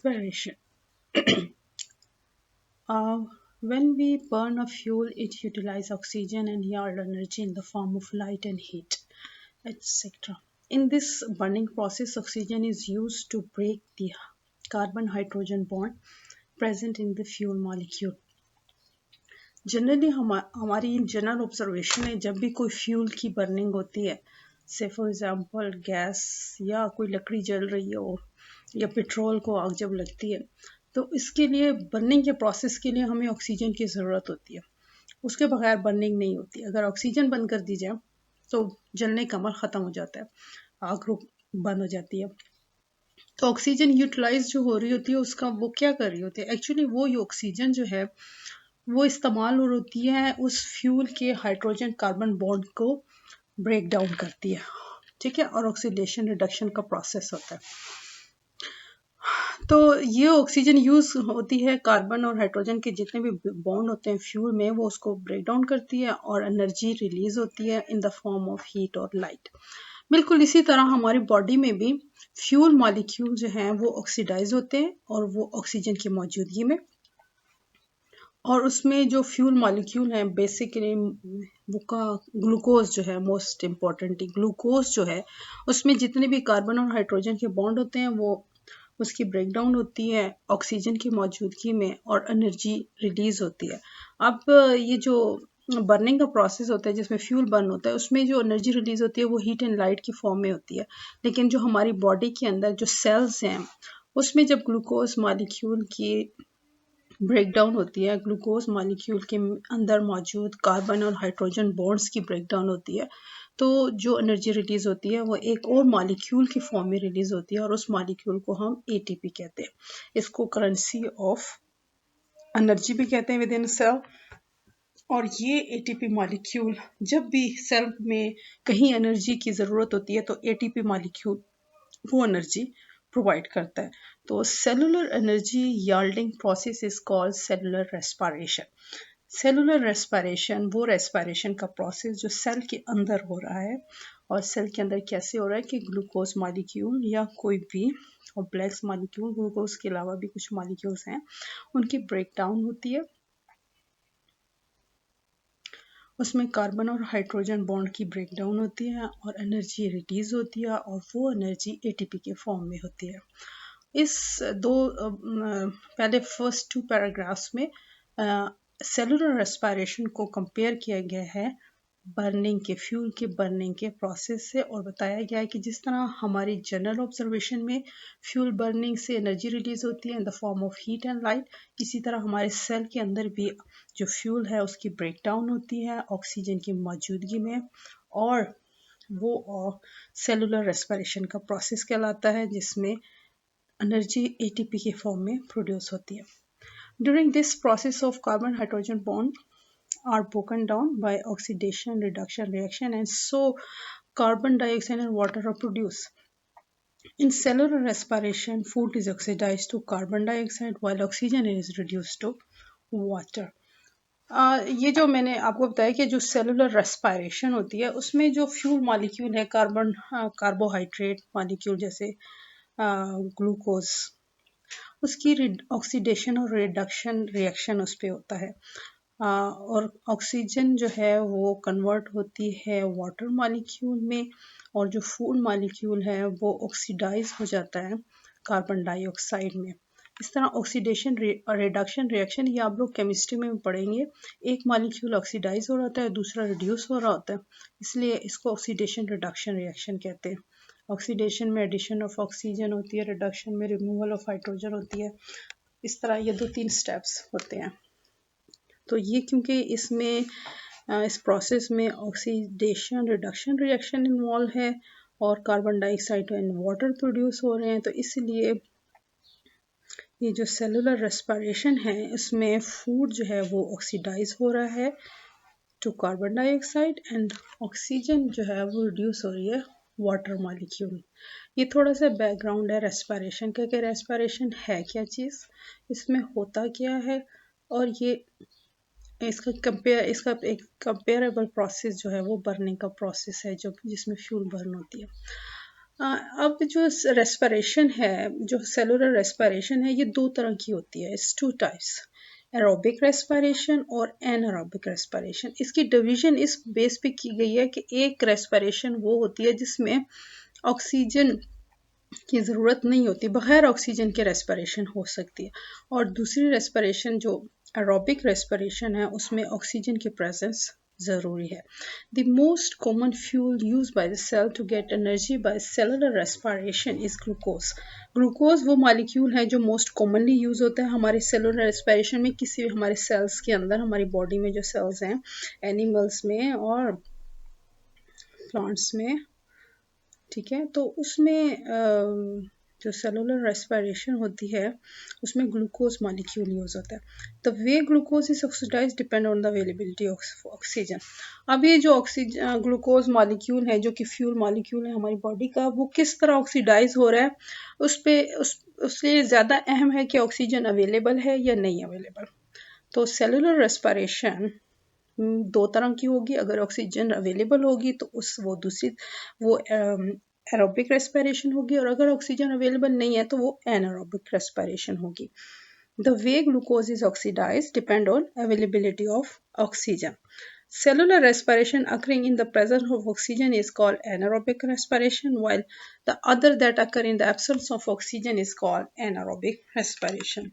respiration. Uh, when we burn a fuel, it utilizes oxygen and yard energy in the form of light and heat, etc. In this burning process, oxygen is used to break the carbon-hydrogen bond present in the fuel molecule. Generally हमारी general observation है जब भी कोई fuel की burning होती है, से for example gas या कोई लकड़ी जल रही हो या पेट्रोल को आग जब लगती है, तो इसके लिए बर्निंग के प्रोसेस के लिए हमें ऑक्सीजन की ज़रूरत होती है. उसके बगैर बर्निंग नहीं होती. अगर ऑक्सीजन बंद कर दी जाए तो जलने का अमल ख़त्म हो जाता है, आग रुक बंद हो जाती है. तो ऑक्सीजन यूटिलाइज जो हो रही होती है उसका वो क्या कर रही होती है, एक्चुअली वो ऑक्सीजन जो है वो इस्तेमाल हो होती है उस फ्यूल के हाइड्रोजन कार्बन बॉन्ड को ब्रेक डाउन करती है, ठीक है, और ऑक्सीडेशन रिडक्शन का प्रोसेस होता है. तो ये ऑक्सीजन यूज होती है कार्बन और हाइड्रोजन के जितने भी बॉन्ड होते हैं फ्यूल में, वो उसको ब्रेक डाउन करती है और एनर्जी रिलीज होती है in the form of heat और लाइट. बिल्कुल इसी तरह हमारी बॉडी में भी फ्यूल मॉलिक्यूल जो हैं वो ऑक्सीडाइज होते हैं और वो ऑक्सीजन की मौजूदगी में, और उसमें जो फ्यूल मॉलिक्यूल हैं बेसिकली वो का ग्लूकोज जो है मोस्ट इम्पॉर्टेंट, ग्लूकोज जो है उसमें जितने भी कार्बन और हाइड्रोजन के बॉन्ड होते हैं वो उसकी ब्रेकडाउन होती है ऑक्सीजन की मौजूदगी में और एनर्जी रिलीज होती है. अब ये जो बर्निंग का प्रोसेस होता है जिसमें फ्यूल बर्न होता है उसमें जो एनर्जी रिलीज होती है वो हीट एंड लाइट की फॉर्म में होती है. लेकिन जो हमारी बॉडी के अंदर जो सेल्स हैं उसमें जब ग्लूकोज मॉलिक्यूल की ब्रेकडाउन होती है, ग्लूकोज मॉलिक्यूल के अंदर मौजूद कार्बन और हाइड्रोजन बॉन्ड्स की ब्रेकडाउन होती है, तो जो एनर्जी रिलीज होती है वो एक और मॉलिक्यूल की फॉर्म में रिलीज होती है और उस मॉलिक्यूल को हम एटीपी कहते हैं. इसको करेंसी ऑफ एनर्जी भी कहते हैं विद इन सेल. और ये एटीपी मॉलिक्यूल जब भी सेल में कहीं एनर्जी की ज़रूरत होती है तो एटीपी मॉलिक्यूल वो एनर्जी प्रोवाइड करता है. तो cellular energy yielding process is called cellular respiration. Cellular respiration वो रेस्पिरेशन का प्रोसेस जो सेल के अंदर हो रहा है, और सेल के अंदर कैसे हो रहा है कि ग्लूकोज मॉलिक्यूल या कोई भी कॉम्प्लेक्स मॉलिक्यूल, ग्लूकोज के अलावा भी कुछ मॉलिक्यूल्स हैं, उनकी ब्रेकडाउन होती है, उसमें कार्बन और हाइड्रोजन बॉन्ड की ब्रेकडाउन होती है और एनर्जी रिलीज होती है और वो एनर्जी एटीपी के फॉर्म में होती है. इस दो पहले फर्स्ट 2 पैराग्राफ्स में सेलुलर रेस्पिरेशन को कंपेयर किया गया है बर्निंग के फ्यूल के बर्निंग के प्रोसेस से, और बताया गया है कि जिस तरह हमारी जनरल ऑब्जर्वेशन में फ्यूल बर्निंग से एनर्जी रिलीज होती है in the form of heat and light, इसी तरह हमारे सेल के अंदर भी जो फ्यूल है उसकी ब्रेकडाउन होती है ऑक्सीजन की मौजूदगी में, और वो सेलुलर रेस्पिरेशन का प्रोसेस कहलाता है जिसमें एनर्जी एटीपी के फॉर्म में प्रोड्यूस होती है. During this process of carbon hydrogen bond are broken down by oxidation reduction reaction, and so carbon dioxide and water are produced. In cellular respiration, food is oxidized to carbon dioxide while oxygen is reduced to water. ये जो मैंने आपको बताया कि जो cellular respiration होती है उसमें जो फ्यूल मॉलिक्यूल है कार्बन कार्बोहाइड्रेट मॉलिक्यूल जैसे ग्लूकोज, उसकी ऑक्सीडेशन और रिडक्शन रिएक्शन उस पर होता है, और ऑक्सीजन जो है वो कन्वर्ट होती है वाटर मॉलिक्यूल में, और जो फूड मॉलिक्यूल है वो ऑक्सीडाइज हो जाता है कार्बन डाइऑक्साइड में. इस तरह ऑक्सीडेशन रिडक्शन रिएक्शन ये आप लोग केमिस्ट्री में पढ़ेंगे, एक मॉलिक्यूल ऑक्सीडाइज हो रहा है दूसरा रिड्यूस हो रहा होता है, इसलिए इसको ऑक्सीडेशन रिडक्शन रिएक्शन कहते हैं. ऑक्सीडेशन में एडिशन ऑफ ऑक्सीजन होती है, रिडक्शन में रिमूवल ऑफ हाइड्रोजन होती है. इस तरह ये 2-3 स्टेप्स होते हैं. तो ये क्योंकि इसमें इस प्रोसेस में ऑक्सीडेशन रिडक्शन रिएक्शन इन्वॉल्व है और carbon dioxide and water produce हो रहे हैं, तो इसलिए ये जो सेलुलर रेस्पिरेशन है इसमें फूड जो है वो ऑक्सीडाइज हो रहा है to carbon dioxide and oxygen जो है वो रिड्यूस हो रही है वाटर मॉलिक्यूल. ये थोड़ा सा बैकग्राउंड है रेस्पिरेशन का कि रेस्पिरेशन है क्या चीज़, इसमें होता क्या है, और ये इसका एक कंपेरेबल प्रोसेस जो है वो बर्निंग का प्रोसेस है जो जिसमें फ्यूल बर्न होती है. अब जो रेस्पिरेशन है, जो सेलुलर रेस्पिरेशन है, ये दो तरह की होती है, it's two types, aerobic respiration और एनारोबिक रेस्पिरेशन। इसकी डिवीजन इस बेस पे की गई है कि एक रेस्पिरेशन वो होती है जिसमें ऑक्सीजन की ज़रूरत नहीं होती, बगैर ऑक्सीजन के रेस्पिरेशन हो सकती है, और दूसरी रेस्पिरेशन जो एरोबिक रेस्पिरेशन है उसमें ऑक्सीजन की प्रेजेंस ज़रूरी है। The most common fuel used by the cell to get energy by cellular respiration is glucose. Glucose वो मॉलिक्यूल है जो मोस्ट कॉमनली यूज होता है हमारे सेलुलर रेस्पिरेशन में, किसी भी हमारे सेल्स के अंदर, हमारी बॉडी में जो सेल्स हैं, एनिमल्स में और प्लांट्स में, ठीक है। तो उसमें जो सेलुलर रेस्पिरेशन होती है उसमें ग्लूकोज मॉलिक्यूल यूज होता है। The way glucose is oxidise depend on the availability of oxygen. अब ये जो ऑक्सीजन ग्लूकोज मॉलिक्यूल है जो कि फ्यूल मॉलिक्यूल है हमारी बॉडी का, वो किस तरह ऑक्सीडाइज हो रहा है उससे ज़्यादा अहम है कि ऑक्सीजन अवेलेबल है या नहीं अवेलेबल। तो सेलुलर रेस्पिरेशन दो तरह की होगी, अगर ऑक्सीजन अवेलेबल होगी तो वो एरोबिक रेस्पिरेशन होगी, और अगर ऑक्सीजन अवेलेबल नहीं है तो वो एनारोबिक रेस्पिरेशन होगी। The way glucose is oxidized depend on availability of oxygen. Cellular respiration occurring in the presence of oxygen is called anaerobic respiration, while the other that occur in the absence of oxygen is called anaerobic respiration.